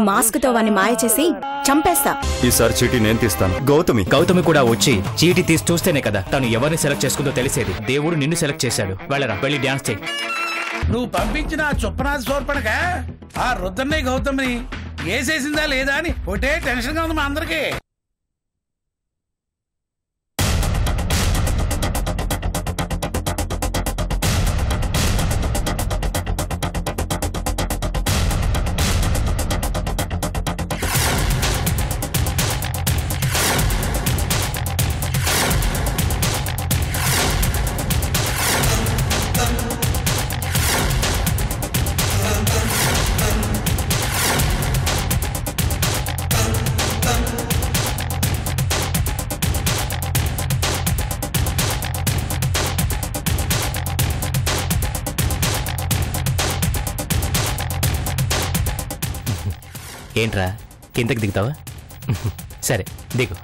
Mask తో వాన్ని మాయ చేసి చంపేస్తా. ఈసారి చీటీ నేను తీస్తాను. గౌతమి కూడా వచ్చి చీటీ తీసి చూస్తేనే కదా తను ఎవరిని సెలెక్ట్ చేసుకుందో తెలిసేది. దేవుడు నిన్ను సెలెక్ట్ చేశాడు. వెళ్ళరా, వెళ్ళి డాన్స్ చేయి. నువ్వు పంపించిన చొప్పనాథ్ సోర్పడక ఆ రుద్రని గౌతమిని వేసేసిందా లేదా అని ఒకటే టెన్షన్ గా ఉంది మా అందరికి. ఏంట్రా, కిందకి దిగుతావా? సరే దిగు.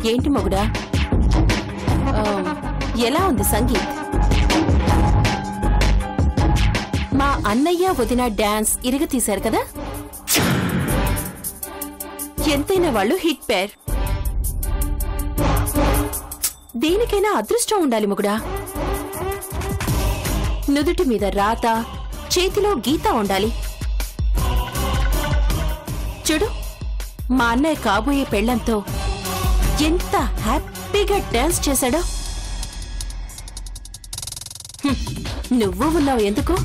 ఏంటి మొగుడా, ఎలా ఉంది సంగీత్? మా అన్నయ్య వదిన డాన్స్ ఇరగతీశారు కదా. ఎంతైనా వాళ్ళు హిట్ పేర్. దేనికైనా అదృష్టం ఉండాలి మొగుడా. నుదుటి మీద రాత, చేతిలో గీత ఉండాలి. చూడు, మా అన్నయ్య కాబోయే పెళ్లంతో ఎంత హ్యాపీగా డాన్స్ చేశాడో. నువ్వు ఉన్నావు ఎందుకు?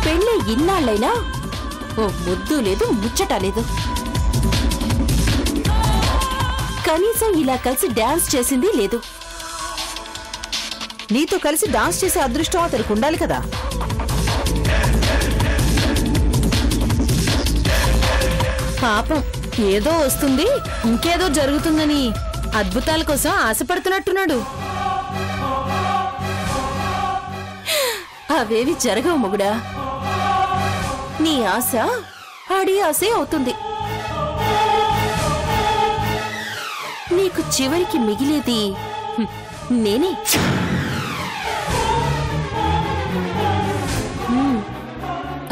పెళ్లి ఇన్నాళ్ళైనా ఓ ముద్దు లేదు, ముచ్చట లేదు. కనీసం ఇలా కలిసి డాన్స్ చేసింది లేదు. నీతో కలిసి డాన్స్ చేసే అదృష్టం అతనికి ఉండాలి కదా. పాపం, ఏదో వస్తుంది ఇంకేదో జరుగుతుందని అద్భుతాల కోసం ఆశపడుతున్నట్టున్నాడు. అవేవి జరగవు మొగుడా. నీ ఆశ ఆడి ఆశే అవుతుంది. నీకు చివరికి మిగిలేది నేనే.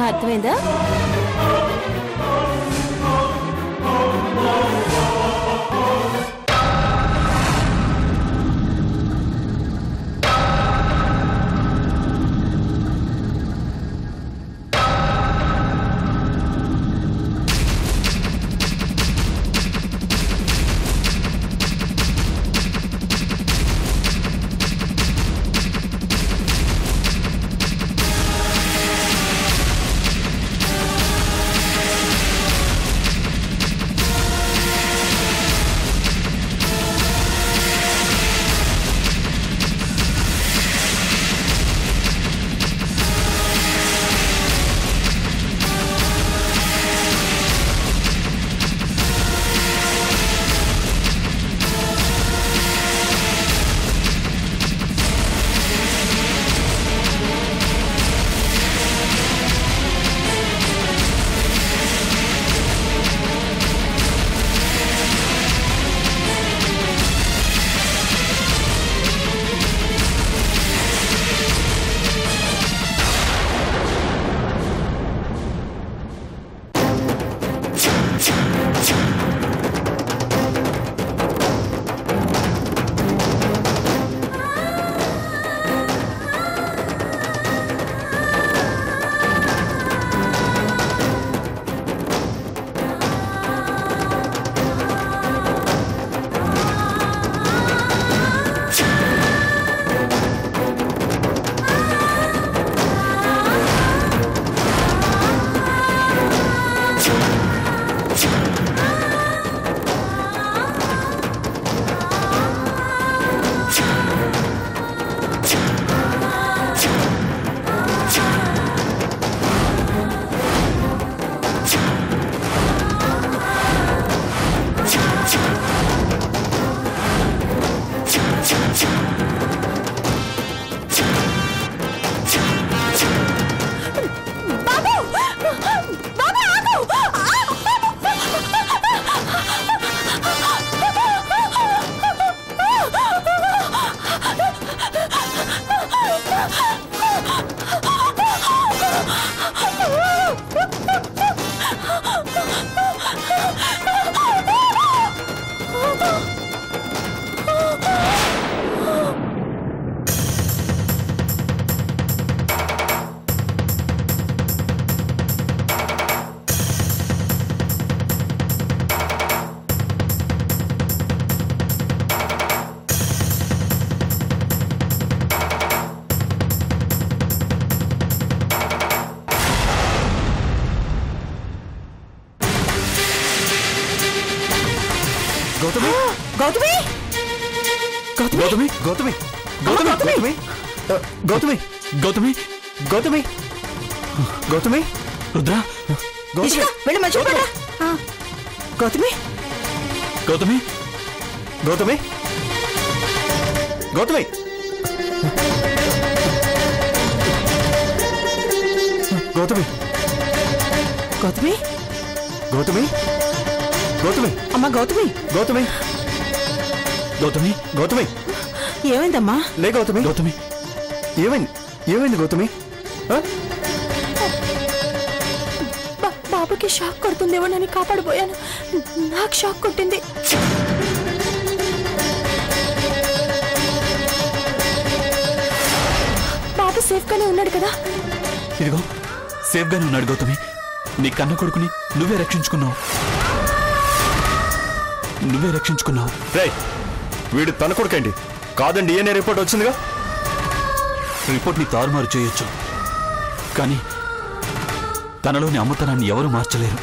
అర్థమైందా? గౌతమి గౌతమి గౌతమి గౌతమి గౌతమి గౌతమి గౌతమి గౌతమి గౌతమి రుద్ర వెళ్ళి మంచి గౌతమి గౌతమి గౌతమి గౌతమి గౌతమి గౌతమి గౌతమి గౌతమి అమ్మా గౌతమి గౌతమి గౌతమి గౌతమి ఏమైందమ్మా? లే గౌతమి గౌతమి ఏమైంది ఏమైంది గౌతమి బాబుకి షాక్ కొడుతుందేమోనని కాపాడబోయాను. నాకు షాక్ కొట్టింది. బాబు సేఫ్ గానే ఉన్నాడు కదా? ఇదిగో సేఫ్ గానే ఉన్నాడు గౌతమి. నీ కన్న కొడుకుని నువ్వే రక్షించుకున్నావు. రే వీడు తన కొడుకండి కాదండి. DNA రిపోర్ట్ వచ్చిందిగా. రిపోర్ట్ని తారుమారు చేయొచ్చు, కానీ తనలోని అమ్మతనాన్ని ఎవరు మార్చలేరు.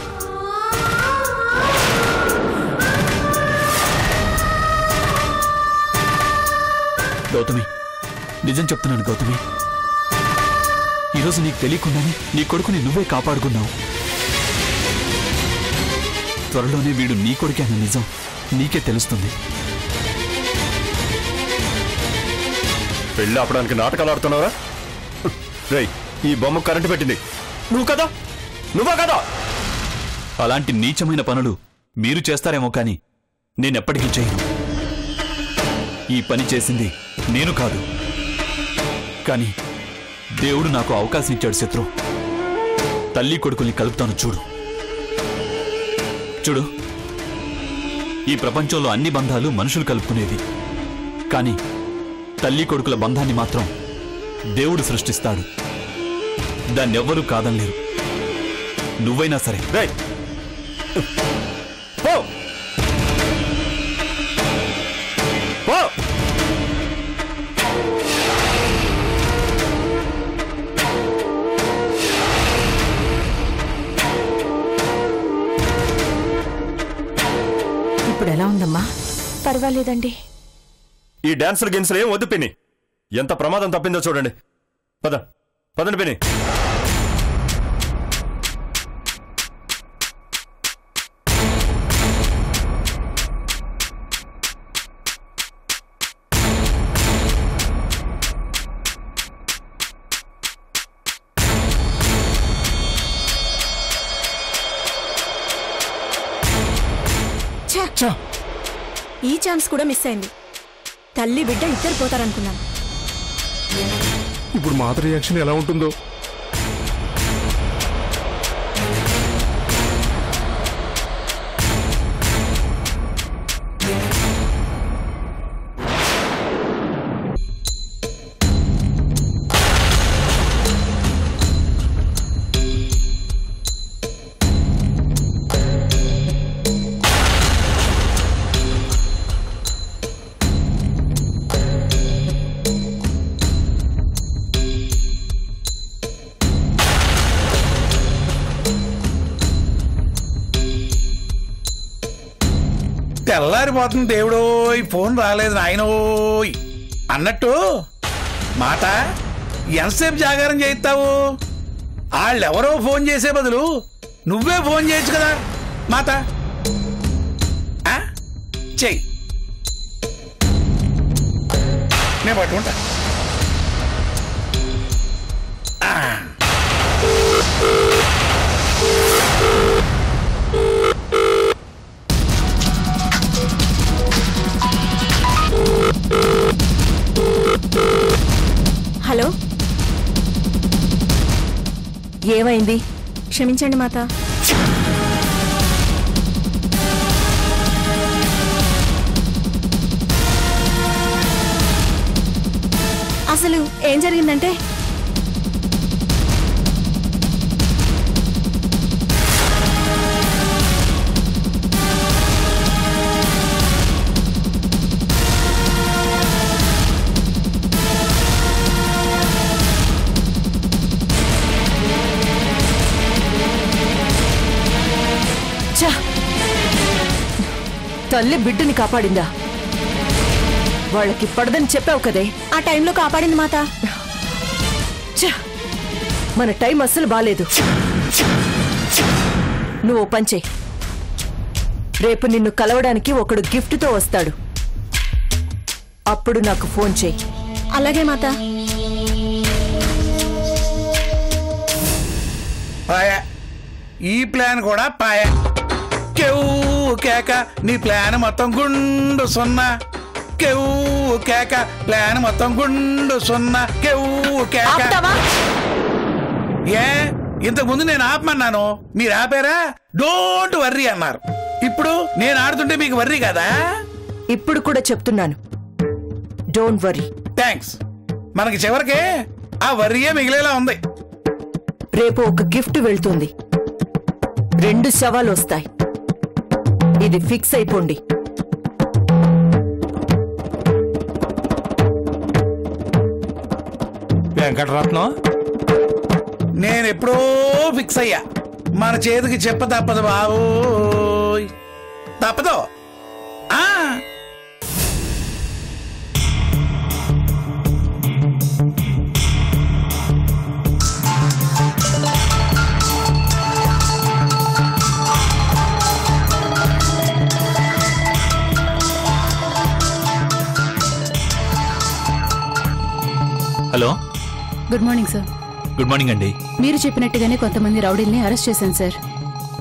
గౌతమి నిజం చెప్తున్నాను గౌతమి. ఈరోజు నీకు తెలియకుండానే నీ కొడుకుని నువ్వే కాపాడుకున్నావు. త్వరలోనే వీడు నీ కొడుకే అన్న నిజం నీకే తెలుస్తుంది. పెళ్ళి ఆపడానికి నాటకాలు ఆడుతున్నావా? రేయ్ ఈ బొమ్మ కరెంటు పెట్టింది నువ్వా కదా? అలాంటి నీచమైన పనులు మీరు చేస్తారేమో కానీ నేనెప్పటికీ చేయను. ఈ పని చేసింది నేను కాదు, కానీ దేవుడు నాకు అవకాశం ఇచ్చాడు. శత్రు తల్లి కొడుకుల్ని కలుపుతాను. చూడు ఈ ప్రపంచంలో అన్ని బంధాలు మనుషులు కలుపుకునేది, కానీ తల్లి కొడుకుల బంధాన్ని మాత్రం దేవుడు సృష్టిస్తాడు. దాన్నెవ్వరూ కాదనలేరు. నువ్వైనా సరే ఇప్పుడు ఎలా ఉందమ్మా? పర్వాలేదండి. ఈ డాన్సులు గిన్సులు ఏం వద్దు పిన్ని. ఎంత ప్రమాదం తప్పిందో చూడండి. పదండి పిన్ని. ఈ ఛాన్స్ కూడా మిస్ అయింది. తల్లి బిడ్డ ఇద్దరు పోతారనుకున్నాను. ఇప్పుడు మాత రియాక్షన్ ఎలా ఉంటుందో. తెల్లారిపోతుంది. దేవుడోయ్ ఫోన్ రాలేదు నాయనోయ్ అన్నట్టు మాట ఎంతసేపు జాగారం చేయిస్తావు? వాళ్ళెవరో ఫోన్ చేసే బదులు నువ్వే ఫోన్ చేయొచ్చు కదా మాట. చెయ్యి, నేను పట్టుకుంటా. హలో, ఏమైంది? క్షమించండి మాత. అసలు ఏం జరిగిందంటే తల్లి బిడ్డని కాపాడిందా? వాళ్ళకి పడదని చెప్పావు కదే. ఆ టైంలో కాపాడింది మాత. ఛ! మన టైం అస్సలు బాలేదు. నువ్వు పంచే. రేపు నిన్ను కలవడానికి ఒకడు గిఫ్ట్తో వస్తాడు. అప్పుడు నాకు ఫోన్ చేయి. అలాగే మాత. పాయ ఈ ప్లాన్ కూడా పాయ. కేవు కేక నీ ప్లాన్ మొత్తం గుండు సున్నా. కేవు కేక ప్లాన్ మొత్తం గుండు సున్నా. కేవు కేక. ఆపుతావా? ఏ ఇంతకు ముందు నేను ఆపమన్నాను, మీరు ఆపారా? డోంట్ వర్రీ అన్నారు. ఇప్పుడు నేను ఆడుతుంటే మీకు వర్రీ కదా? ఇప్పుడు కూడా చెప్తున్నాను, డోంట్ వరీ. థ్యాంక్స్. మనకి చివరికి ఆ వర్రీయే మిగిలేలా ఉంది. రేపు ఒక గిఫ్ట్ వెళ్తుంది. 2 శవాలు వస్తాయి. ఇది ఫిక్స్ అయిపోండి. వెంకటరత్నం, నేను ఎప్పుడో ఫిక్స్ అయ్యా. మన చేతికి చెప్ప తప్పదు బాబు, తప్పదు. ఆ hello, good morning sir. Good morning అండి. మీరు చెప్పినట్టుగానే కొంతమంది రౌడీల్ని అరెస్ట్ చేశాను సార్.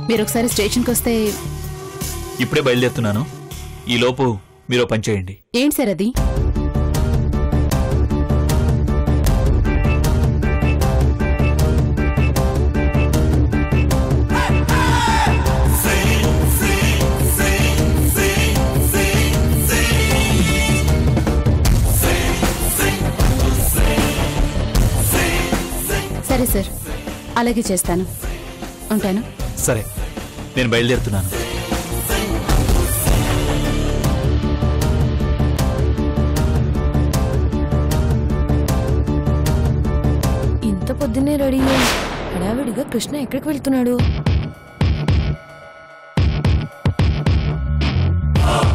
మీరు ఒకసారి స్టేషన్కి వస్తే. ఇప్పుడే బయలుదేరుతున్నాను. ఈలోపు మీరు పని చేయండి. ఏంటి సార్ అది? సరే సార్, అలాగే చేస్తాను. ఉంటాను. సరే, నేను బయలుదేరుతున్నాను. ఇంత పొద్దున్నే రెడీ అయ్యి హడావిడిగా కృష్ణ ఎక్కడికి వెళ్తున్నాడు?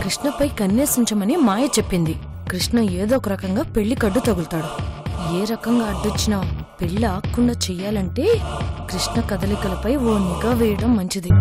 కృష్ణపై కన్నేసించమని మాయ చెప్పింది. కృష్ణ ఏదో ఒక రకంగా పెళ్లి కడ్డు తగులుతాడు. ఏ రకంగా అడ్డొచ్చినా పెళ్లి ఆకుండా చెయ్యాలంటే కృష్ణ కదలికలపై ఓ నిఘా వేయడం మంచిది.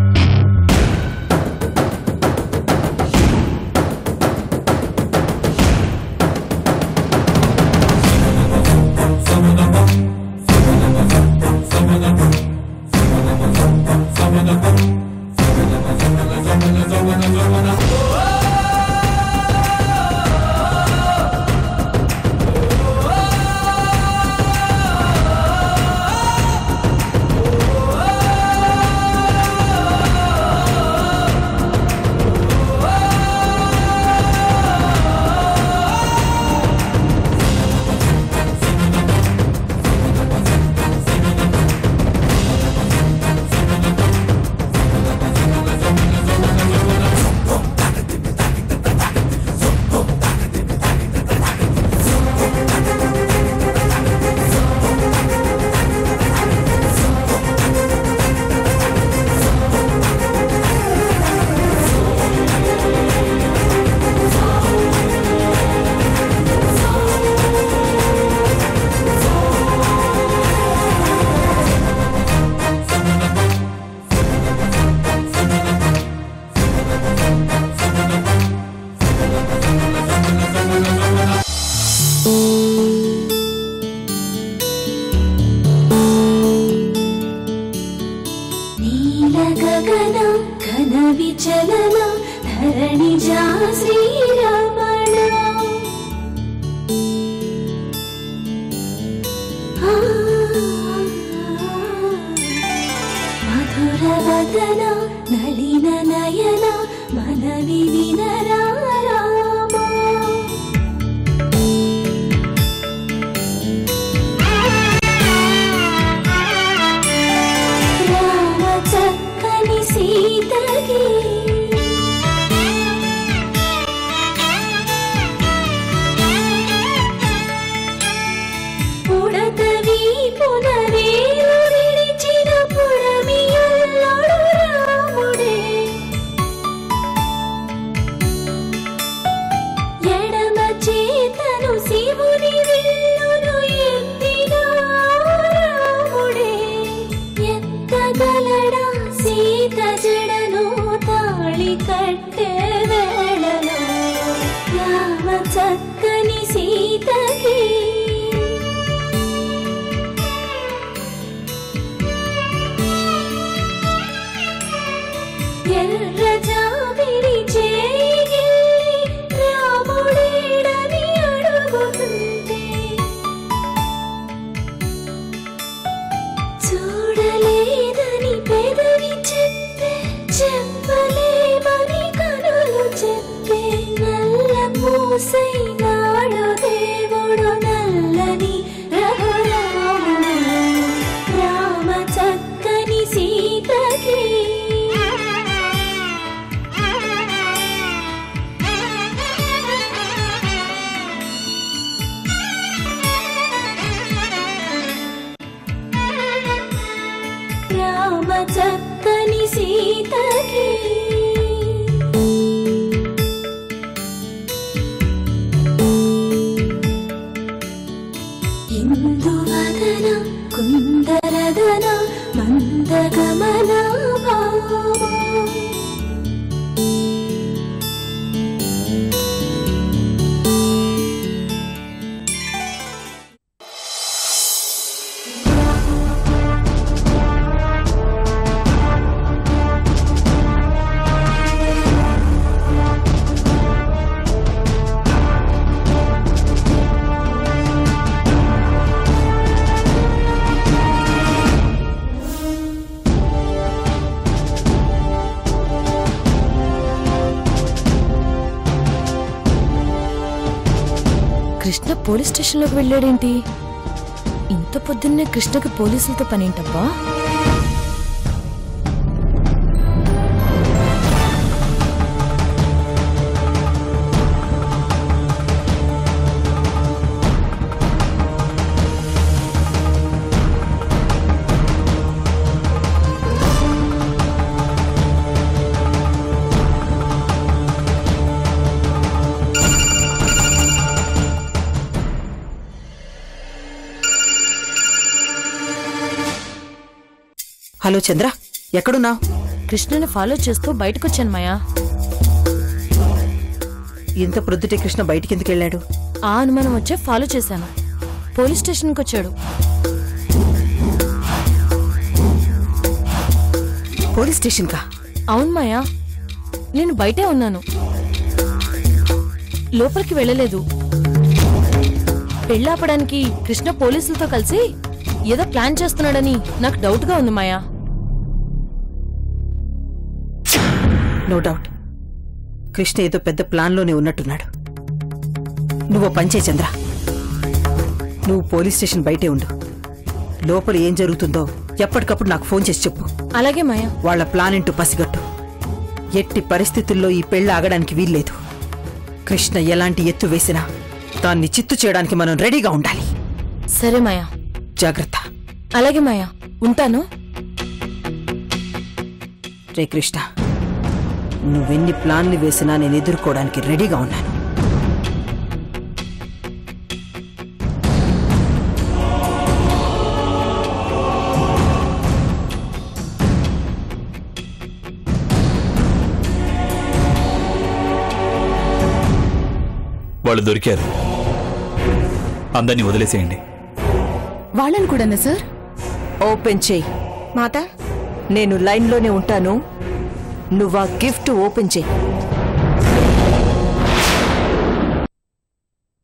విచలన ధరణిజా శ్రీరమణ మధురవదన నళిన నయన మనవి వినరామ రామ చక్కని సీతకి పుడతవి పునవేలు విడిచిన పుడమియుల్లోడు రాముడే ఎడమ చే ఇందువదన కుందరదన మందగమన భావ కృష్ణ పోలీస్ స్టేషన్లోకి వెళ్ళాడేంటి? ఇంత పొద్దున్నే కృష్ణకి పోలీసులతో పనేంటబ్బా? హలో చంద్ర, ఎక్కడున్నావు? కృష్ణని ఫాలో చేస్తూ బయటకొచ్చాను మాయా. ఇంత ప్రొద్దుటే కృష్ణ బయటికి ఎందుకు వెళ్ళాడు? ఆ అనుమానం వచ్చే ఫాలో చేశాను. పోలీస్ స్టేషన్కి వచ్చాడు. పోలీస్ స్టేషన్ కా? అవును మాయా, నేను బయటే ఉన్నాను, లోపలికి వెళ్ళలేదు. పెళ్ళాపడానికి కృష్ణ పోలీసులతో కలిసి ఏదో ప్లాన్ చేస్తున్నాడని నాకు డౌట్ గా ఉంది మాయా. నో డౌట్, కృష్ణ ఏదో పెద్ద ప్లాన్లోనే ఉన్నట్టున్నాడు. నువ్వు పంచే చంద్ర, నువ్వు పోలీస్ స్టేషన్ బయటే ఉండు. లోపల ఏం జరుగుతుందో ఎప్పటికప్పుడు నాకు ఫోన్ చేసి చెప్పు. అలాగే మాయా. వాళ్ల ప్లాన్ ఏంటో పసిగట్టు. ఎట్టి పరిస్థితుల్లో ఈ పెళ్లి ఆగడానికి వీల్లేదు. కృష్ణ ఎలాంటి ఎత్తు వేసినా దాన్ని చిత్తు చేయడానికి మనం రెడీగా ఉండాలి. సరే మాయా, జాగ్రత్త. అలాగే మాయా, ఉంటాను. రే కృష్ణ, నువ్వెన్ని ప్లాన్లు వేసినా నేను ఎదుర్కోవడానికి రెడీగా ఉన్నాను. వాళ్ళు దొరికారు, అందరినీ వదిలేసేయండి. వాళ్ళని కూడానా సార్? ఓపెన్ చేయి. మాత, నేను లైన్లోనే ఉంటాను, నువ్వు ఆ గిఫ్ట్ ఓపెన్ చేయి.